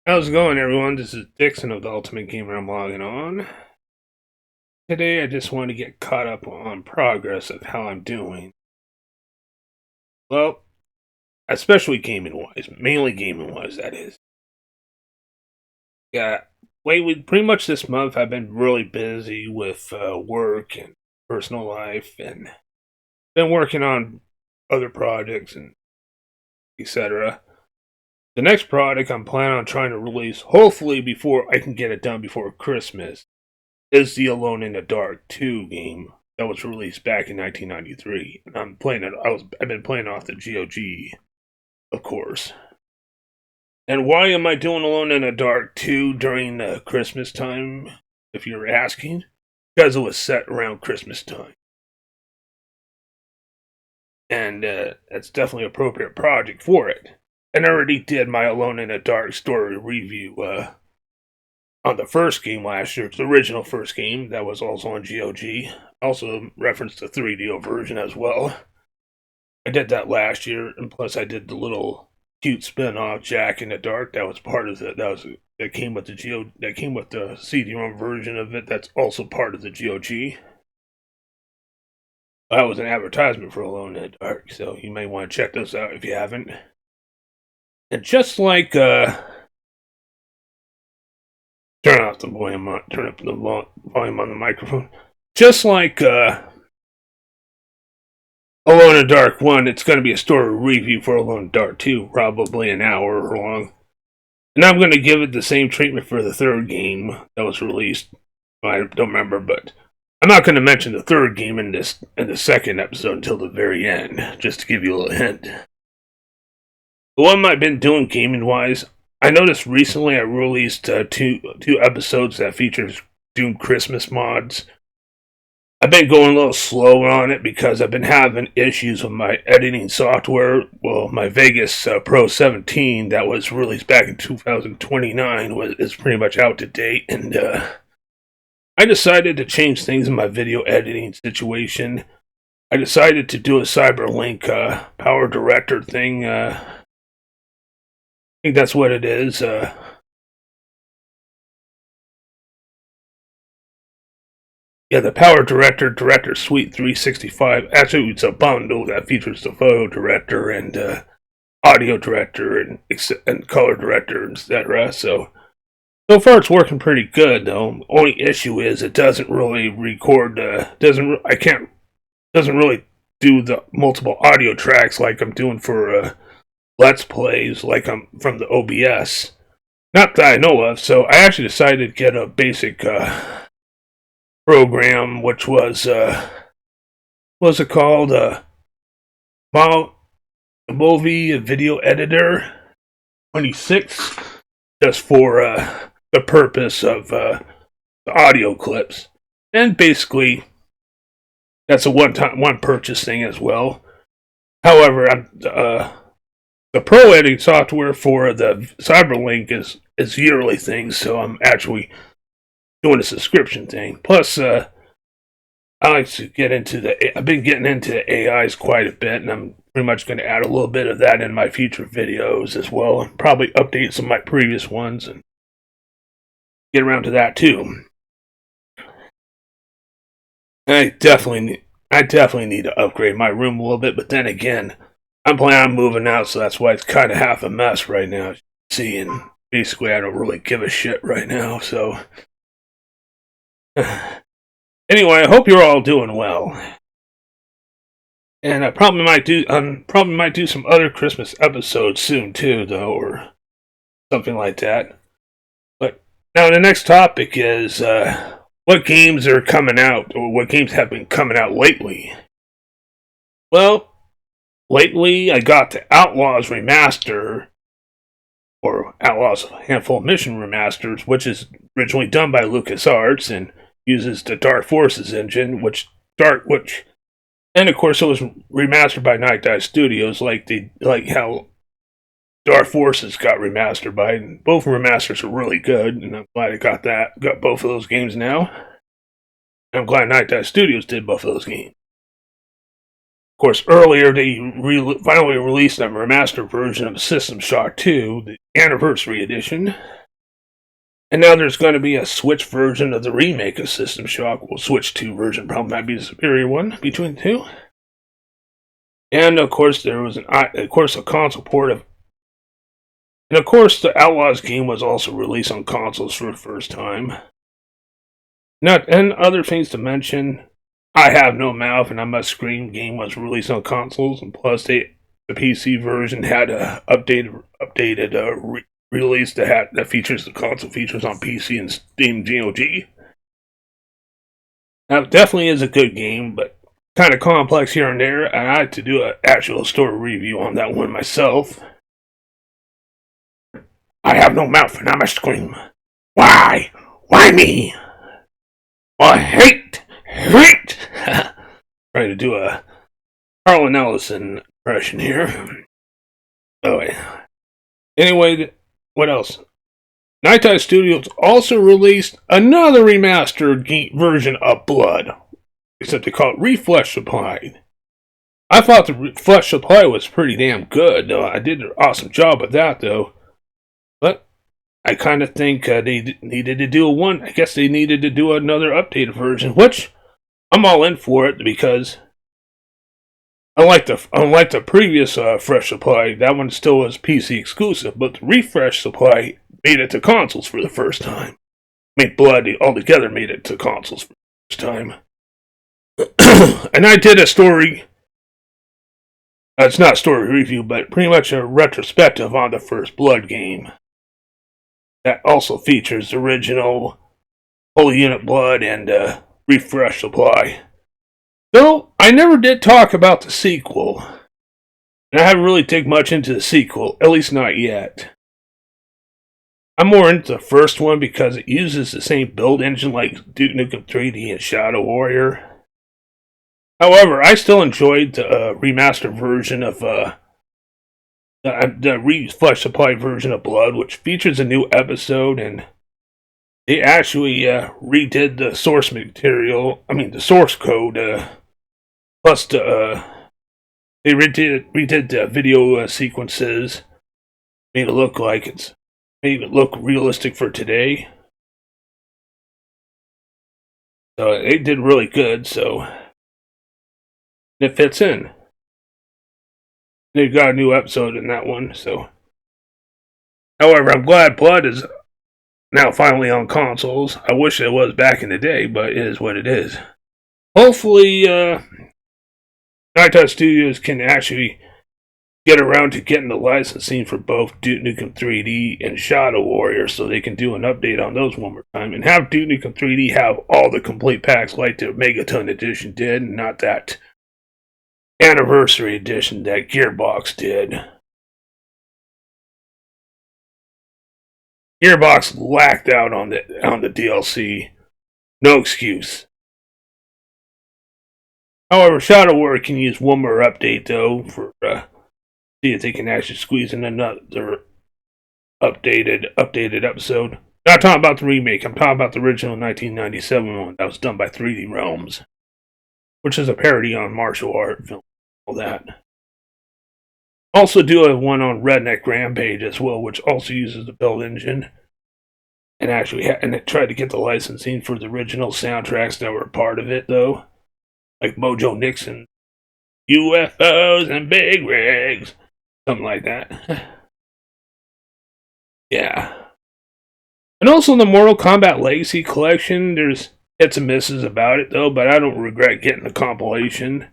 How's it going, everyone? This is Dixon of the Ultimate Gamer. I'm logging on. Today, I just want to get caught up on progress of how I'm doing. Well, especially gaming-wise. Mainly gaming-wise, that is. Yeah, pretty much this month, I've been really busy with work and personal life, and been working on other projects and etc. The next product I'm planning on trying to release, hopefully before I can get it done before Christmas, is the Alone in the Dark 2 game that was released back in 1993. And I'm playing it. I've been playing off the GOG, of course. And why am I doing Alone in the Dark 2 during Christmas time? If you're asking, because it was set around Christmas time, and it's definitely an appropriate project for it. And I already did my Alone in the Dark story review on the first game last year, the original first game that was also on GOG. Also referenced the 3DO version as well. I did that last year, and plus I did the little cute spin-off Jack in the Dark. That was part of it. That came with the CD-ROM version of it. That's also part of the GOG. That was an advertisement for Alone in the Dark, so you may want to check those out if you haven't. And just like turn up the volume on the microphone. Just like Alone in the Dark 1, it's going to be a story review for Alone in the Dark 2, probably an hour long. And I'm going to give it the same treatment for the third game that was released. I don't remember, but I'm not going to mention the third game in the second episode until the very end, just to give you a little hint. But what I've been doing gaming-wise, I noticed recently I released two episodes that features Doom Christmas mods. I've been going a little slower on it because I've been having issues with my editing software. Well, my Vegas Pro 17 that was released back in 2029 is pretty much out to date, and I decided to change things in my video editing situation. I decided to do a Cyberlink Power Director thing. I think that's what it is. Yeah, the Power Director Suite 365. Actually, it's a bundle that features the Photo Director and Audio Director and Color Director, etc. So far it's working pretty good, though. Only issue is it doesn't really record. Doesn't really do the multiple audio tracks like I'm doing for Let's Plays, like I'm from the OBS. Not that I know of. So I actually decided to get a basic program, which was what was it called? Movie Video Editor 26, just for the purpose of the audio clips, and basically that's a one purchase thing as well. However, the pro editing software for the Cyberlink is yearly thing, so I'm actually doing a subscription thing. Plus, I like to get into I've been getting into the AIs quite a bit, and I'm pretty much going to add a little bit of that in my future videos as well, and probably update some of my previous ones and get around to that too. I definitely need to upgrade my room a little bit, but then again, I'm planning on moving out, so that's why it's kind of half a mess right now. See, and basically, I don't really give a shit right now, so. Anyway, I hope you're all doing well. And I probably might do some other Christmas episodes soon too, though, or something like that. But now the next topic is what games are coming out, or what games have been coming out lately. Well, lately I got the Outlaws Remaster, or Outlaws Handful of Mission Remasters, which is originally done by LucasArts and uses the Dark Forces engine, and of course it was remastered by Night Dive Studios, like how Dark Forces got remastered by. And both remasters are really good, and I'm glad I got both of those games now. I'm glad Night Dive Studios did both of those games. course, earlier they finally released a remastered version of System Shock 2, the Anniversary Edition. And now there's going to be a Switch version of the remake of System Shock. Well, Switch 2 version probably might be the superior one between the two. And of course, there was a console port of. And of course, the Outlaws game was also released on consoles for the first time. And other things to mention. I Have No Mouth and I Must Scream game was released on consoles, and plus the PC version had a updated release that features the console features on PC and Steam GOG. Now, it definitely is a good game, but kind of complex here and there. I had to do an actual story review on that one myself. I have no mouth and I must scream. Why? Why me? Well, I hate. Trying to do a Harlan Ellison impression here. Oh, yeah. Anyway, what else? Night Dive Studios also released another remastered version of Blood, except they call it Reflesh Supply. I thought the Reflesh Supply was pretty damn good. I did an awesome job with that, though. But I kind of think they needed to do I guess they needed to do another updated version, which I'm all in for it because unlike the previous Fresh Supply, that one still was PC exclusive, but the Refresh Supply made it to consoles for the first time. Blood altogether made it to consoles for the first time. And I did a story. It's not a story review, but pretty much a retrospective on the first Blood game. That also features the original Holy Unit Blood and Refresh Supply. Though, I never did talk about the sequel. And I haven't really taken much into the sequel, at least not yet. I'm more into the first one because it uses the same build engine like Duke Nukem 3D and Shadow Warrior. However, I still enjoyed the remastered version of the Reflesh Supply version of Blood, which features a new episode, and they actually redid the source material. The source code. Plus, they redid the video sequences. Made it look realistic for today. So it did really good. So it fits in. They've got a new episode in that one. So, however, I'm glad Blood is now finally on consoles. I wish it was back in the day, but it is what it is. Hopefully, Night Dive Studios can actually get around to getting the licensing for both Duke Nukem 3D and Shadow Warrior so they can do an update on those one more time and have Duke Nukem 3D have all the complete packs like the Megaton Edition did and not that Anniversary Edition that Gearbox did. Gearbox lacked out on the DLC. No excuse. However, Shadow Warrior can use one more update though for see if they can actually squeeze in another updated episode. Not talking about the remake. I'm talking about the original 1997 one that was done by 3D Realms, which is a parody on martial art film. All that. Also do a one on Redneck Rampage as well, which also uses the build engine, and it tried to get the licensing for the original soundtracks that were part of it though. Like Mojo Nixon, UFOs and Big Rigs, something like that. Yeah. And also in the Mortal Kombat Legacy Collection, there's hits and misses about it though, but I don't regret getting the compilation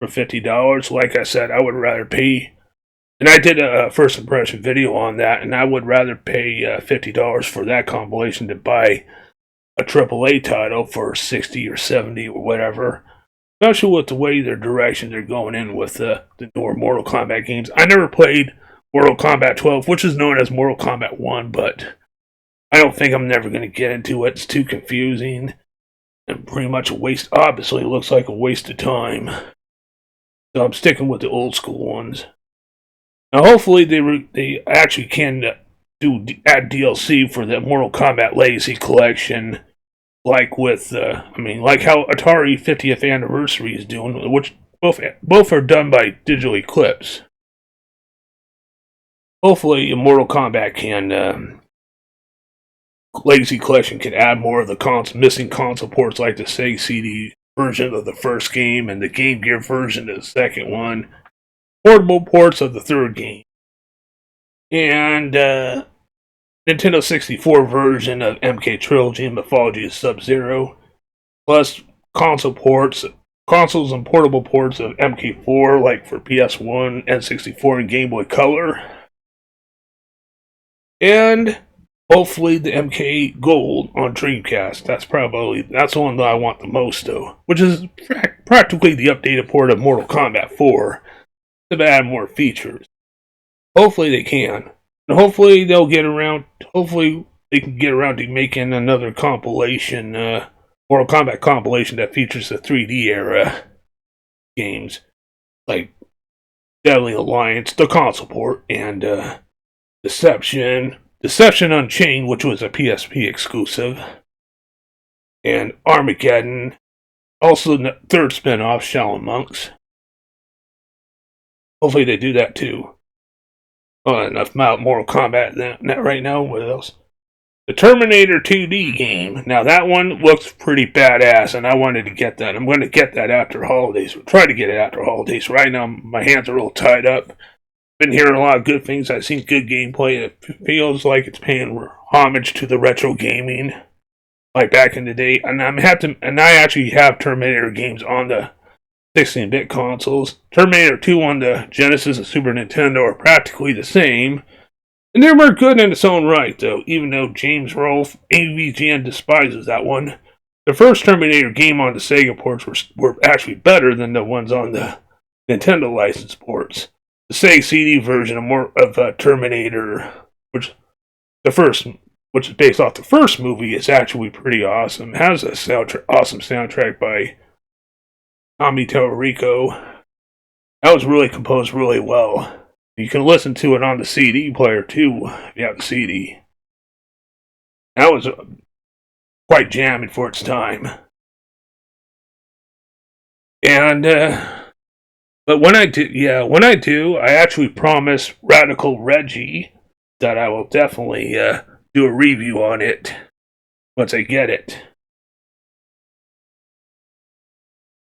for $50. Like I said, I would rather pay, and I did a first impression video on that, and I would rather pay $50 for that compilation to buy a AAA title for $60 or $70 or whatever. Especially with the way their direction they're going in with the newer Mortal Kombat games. I never played Mortal Kombat 12, which is known as Mortal Kombat 1, but I don't think I'm never going to get into it. It's too confusing and pretty much a waste. Obviously, it looks like a waste of time. So I'm sticking with the old school ones. Now, hopefully, they actually can add DLC for the Mortal Kombat Legacy Collection. Like with, like how Atari 50th Anniversary is doing, which Both are done by Digital Eclipse. Hopefully, Mortal Kombat Legacy Collection can add more of the missing console ports, like the Sega CD version of the first game and the Game Gear version of the second one, portable ports of the third game, and Nintendo 64 version of MK Trilogy and Mythology of Sub-Zero, plus consoles and portable ports of MK4, like for PS1, N64, and Game Boy Color, and hopefully the MK Gold on Dreamcast. That's the one that I want the most, though, which is practically the updated port of Mortal Kombat 4 to add more features. Hopefully they can. And hopefully they can get around to making another compilation, Mortal Kombat compilation that features the 3D era games, like Deadly Alliance, the console port, and Deception Unchained, which was a PSP exclusive, and Armageddon, also the third spin-off, Shaolin Monks. Hopefully they do that too. Enough about Mortal Kombat right now. What else? The Terminator 2D game. Now that one looks pretty badass, and I wanted to get that. I'm going to get that after holidays. We'll try to get it after holidays. Right now, my hands are a little tied up. Been hearing a lot of good things. I've seen good gameplay. It feels like it's paying homage to the retro gaming, like back in the day. And I actually have Terminator games on the 16-bit consoles. Terminator 2 on the Genesis and Super Nintendo are practically the same, and they were good in its own right, though, even though James Rolfe, AVGN, despises that one. The first Terminator game on the Sega ports were actually better than the ones on the Nintendo license ports. The Sega CD version of Terminator, which is based off the first movie, is actually pretty awesome. It has a awesome soundtrack by Tommy Tallarico. That was really composed really well. You can listen to it on the CD player too, if you have the CD. That was quite jamming for its time. And, but when I do, I actually promise Radical Reggie that I will definitely do a review on it once I get it.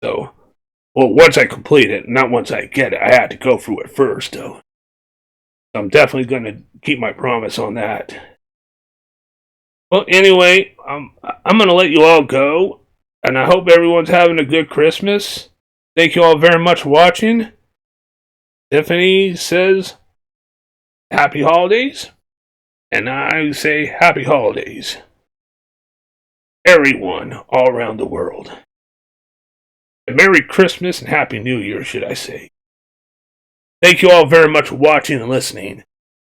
So, well, once I complete it, not once I get it. I had to go through it first, though. So I'm definitely going to keep my promise on that. Well, anyway, I'm going to let you all go, and I hope everyone's having a good Christmas. Thank you all very much for watching. Tiffany says, Happy Holidays, and I say Happy Holidays. Everyone all around the world. Merry Christmas and Happy New Year, should I say. Thank you all very much for watching and listening.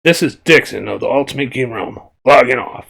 This is Dixon of the Ultimate Game Realm, logging off.